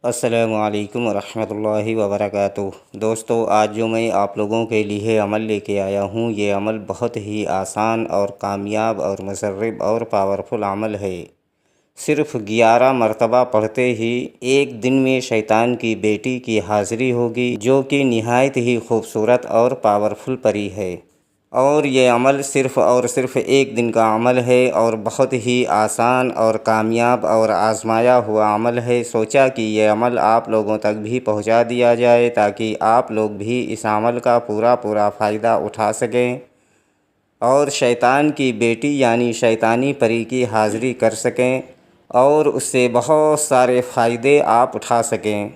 السلام علیکم ورحمۃ اللہ وبرکاتہ۔ دوستو، آج جو میں آپ لوگوں کے لیے عمل لے کے آیا ہوں، یہ عمل بہت ہی آسان اور کامیاب اور مسرب اور پاورفل عمل ہے۔ صرف 11 مرتبہ پڑھتے ہی ایک دن میں شیطان کی بیٹی کی حاضری ہوگی، جو کہ نہایت ہی خوبصورت اور پاورفل پری ہے۔ اور یہ عمل صرف اور صرف ایک دن کا عمل ہے اور بہت ہی آسان اور کامیاب اور آزمایا ہوا عمل ہے۔ سوچا کہ یہ عمل آپ لوگوں تک بھی پہنچا دیا جائے تاکہ آپ لوگ بھی اس عمل کا پورا فائدہ اٹھا سکیں اور شیطان کی بیٹی یعنی شیطانی پری کی حاضری کر سکیں اور اس سے بہت سارے فائدے آپ اٹھا سکیں۔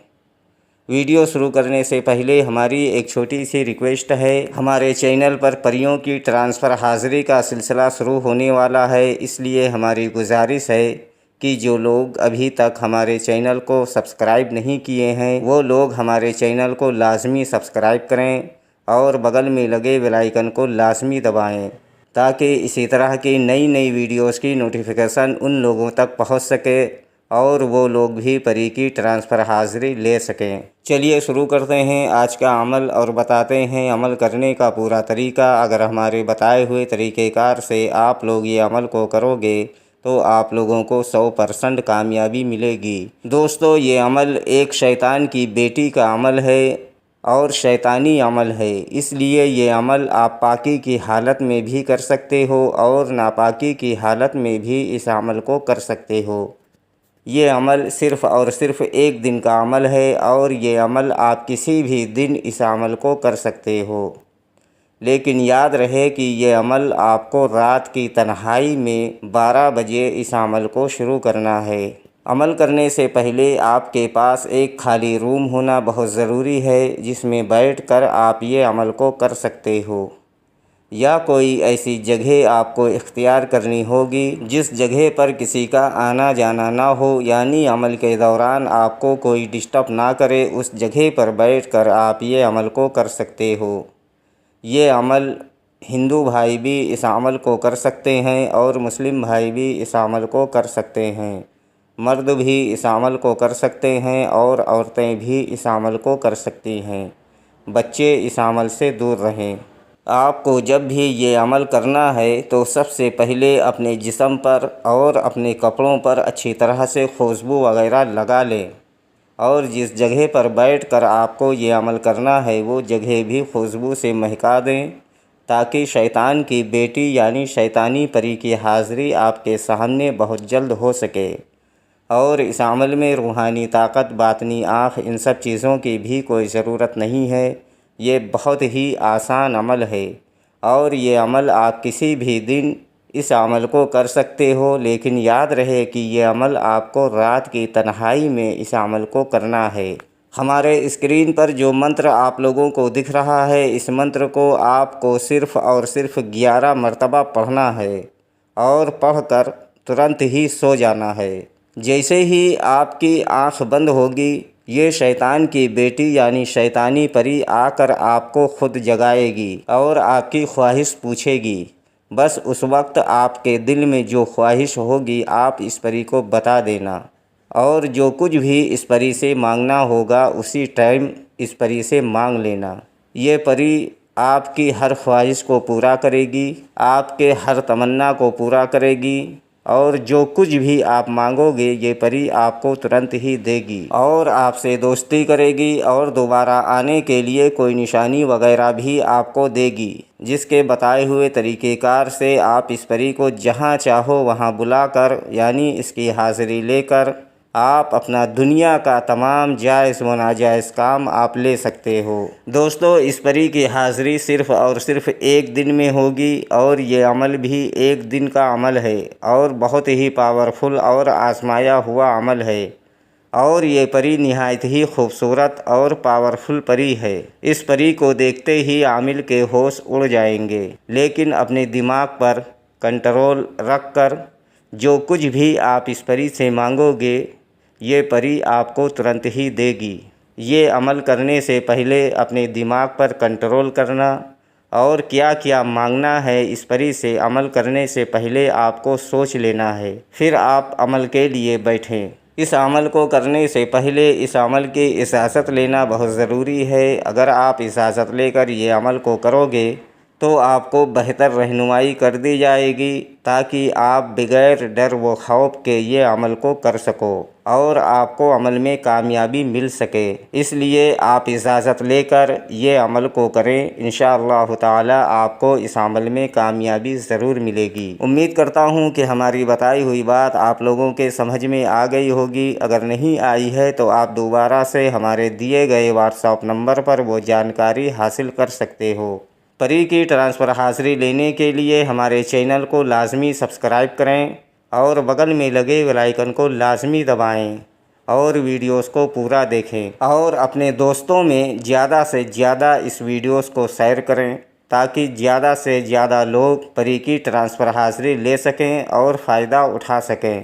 ویڈیو شروع کرنے سے پہلے ہماری ایک چھوٹی سی ریکویسٹ ہے۔ ہمارے چینل پر پریوں کی ٹرانسفر حاضری کا سلسلہ شروع ہونے والا ہے، اس لیے ہماری گزارش ہے کہ جو لوگ ابھی تک ہمارے چینل کو سبسکرائب نہیں کیے ہیں وہ لوگ ہمارے چینل کو لازمی سبسکرائب کریں اور بغل میں لگے بیل آئیکن کو لازمی دبائیں تاکہ اسی طرح کی نئی ویڈیوز کی نوٹیفیکیشن ان لوگوں تک پہنچ سکے اور وہ لوگ بھی پری کی ٹرانسفر حاضری لے سکیں۔ چلیے شروع کرتے ہیں آج کا عمل اور بتاتے ہیں عمل کرنے کا پورا طریقہ۔ اگر ہمارے بتائے ہوئے طریقہ کار سے آپ لوگ یہ عمل کو کرو گے تو آپ لوگوں کو 100% کامیابی ملے گی۔ دوستو، یہ عمل ایک شیطان کی بیٹی کا عمل ہے اور شیطانی عمل ہے، اس لیے یہ عمل آپ پاکی کی حالت میں بھی کر سکتے ہو اور ناپاکی کی حالت میں بھی اس عمل کو کر سکتے ہو۔ یہ عمل صرف اور صرف ایک دن کا عمل ہے اور یہ عمل آپ کسی بھی دن اس عمل کو کر سکتے ہو، لیکن یاد رہے کہ یہ عمل آپ کو رات کی تنہائی میں 12 بجے اس عمل کو شروع کرنا ہے۔ عمل کرنے سے پہلے آپ کے پاس ایک خالی روم ہونا بہت ضروری ہے جس میں بیٹھ کر آپ یہ عمل کو کر سکتے ہو، یا کوئی ایسی جگہ آپ کو اختیار کرنی ہوگی جس جگہ پر کسی کا آنا جانا نہ ہو، یعنی عمل کے دوران آپ کو کوئی ڈسٹرب نہ کرے، اس جگہ پر بیٹھ کر آپ یہ عمل کو کر سکتے ہو۔ یہ عمل ہندو بھائی بھی اس عمل کو کر سکتے ہیں اور مسلم بھائی بھی اس عمل کو کر سکتے ہیں، مرد بھی اس عمل کو کر سکتے ہیں اور عورتیں بھی اس عمل کو کر سکتی ہیں۔ بچے اس عمل سے دور رہیں۔ آپ کو جب بھی یہ عمل کرنا ہے تو سب سے پہلے اپنے جسم پر اور اپنے کپڑوں پر اچھی طرح سے خوشبو وغیرہ لگا لیں اور جس جگہ پر بیٹھ کر آپ کو یہ عمل کرنا ہے وہ جگہ بھی خوشبو سے مہکا دیں تاکہ شیطان کی بیٹی یعنی شیطانی پری کی حاضری آپ کے سامنے بہت جلد ہو سکے۔ اور اس عمل میں روحانی طاقت، باطنی آنکھ، ان سب چیزوں کی بھی کوئی ضرورت نہیں ہے۔ یہ بہت ہی آسان عمل ہے اور یہ عمل آپ کسی بھی دن اس عمل کو کر سکتے ہو، لیکن یاد رہے کہ یہ عمل آپ کو رات کی تنہائی میں اس عمل کو کرنا ہے۔ ہمارے اسکرین پر جو منتر آپ لوگوں کو دکھ رہا ہے، اس منتر کو آپ کو صرف اور صرف 11 مرتبہ پڑھنا ہے اور پڑھ کر ترنت ہی سو جانا ہے۔ جیسے ہی آپ کی آنکھ بند ہوگی، یہ شیطان کی بیٹی یعنی شیطانی پری آ کر آپ کو خود جگائے گی اور آپ کی خواہش پوچھے گی۔ بس اس وقت آپ کے دل میں جو خواہش ہوگی آپ اس پری کو بتا دینا اور جو کچھ بھی اس پری سے مانگنا ہوگا اسی ٹائم اس پری سے مانگ لینا۔ یہ پری آپ کی ہر خواہش کو پورا کرے گی، آپ کے ہر تمنا کو پورا کرے گی اور جو کچھ بھی آپ مانگو گے یہ پری آپ کو ترنت ہی دے گی اور آپ سے دوستی کرے گی اور دوبارہ آنے کے لیے کوئی نشانی وغیرہ بھی آپ کو دے گی، جس کے بتائے ہوئے طریقہ کار سے آپ اس پری کو جہاں چاہو وہاں بلا کر یعنی اس کی حاضری لے کر آپ اپنا دنیا کا تمام جائز و ناجائز کام آپ لے سکتے ہو۔ دوستو، اس پری کی حاضری صرف اور صرف ایک دن میں ہوگی اور یہ عمل بھی ایک دن کا عمل ہے اور بہت ہی پاورفل اور آزمایا ہوا عمل ہے اور یہ پری نہایت ہی خوبصورت اور پاورفل پری ہے۔ اس پری کو دیکھتے ہی عامل کے ہوش اڑ جائیں گے، لیکن اپنے دماغ پر کنٹرول رکھ کر جو کچھ بھی آپ اس پری سے مانگو گے یہ پری آپ کو ترنت ہی دے گی۔ یہ عمل کرنے سے پہلے اپنے دماغ پر کنٹرول کرنا اور کیا کیا مانگنا ہے اس پری سے عمل کرنے سے پہلے آپ کو سوچ لینا ہے، پھر آپ عمل کے لیے بیٹھیں۔ اس عمل کو کرنے سے پہلے اس عمل کی اجازت لینا بہت ضروری ہے۔ اگر آپ اجازت لے کر یہ عمل کو کرو گے تو آپ کو بہتر رہنمائی کر دی جائے گی تاکہ آپ بغیر ڈر و خوف کے یہ عمل کو کر سکو اور آپ کو عمل میں کامیابی مل سکے۔ اس لیے آپ اجازت لے کر یہ عمل کو کریں، انشاءاللہ تعالی آپ کو اس عمل میں کامیابی ضرور ملے گی۔ امید کرتا ہوں کہ ہماری بتائی ہوئی بات آپ لوگوں کے سمجھ میں آ گئی ہوگی۔ اگر نہیں آئی ہے تو آپ دوبارہ سے ہمارے دیے گئے واٹس ایپ نمبر پر وہ جانکاری حاصل کر سکتے ہو۔ فری کی ٹرانسفر حاضری لینے کے لیے ہمارے چینل کو لازمی سبسکرائب کریں اور بغل میں لگے بیل آئیکن کو لازمی دبائیں اور ویڈیوز کو پورا دیکھیں اور اپنے دوستوں میں زیادہ سے زیادہ اس ویڈیوز کو شیئر کریں تاکہ زیادہ سے زیادہ لوگ فری کی ٹرانسفر حاضری لے سکیں اور فائدہ اٹھا سکیں۔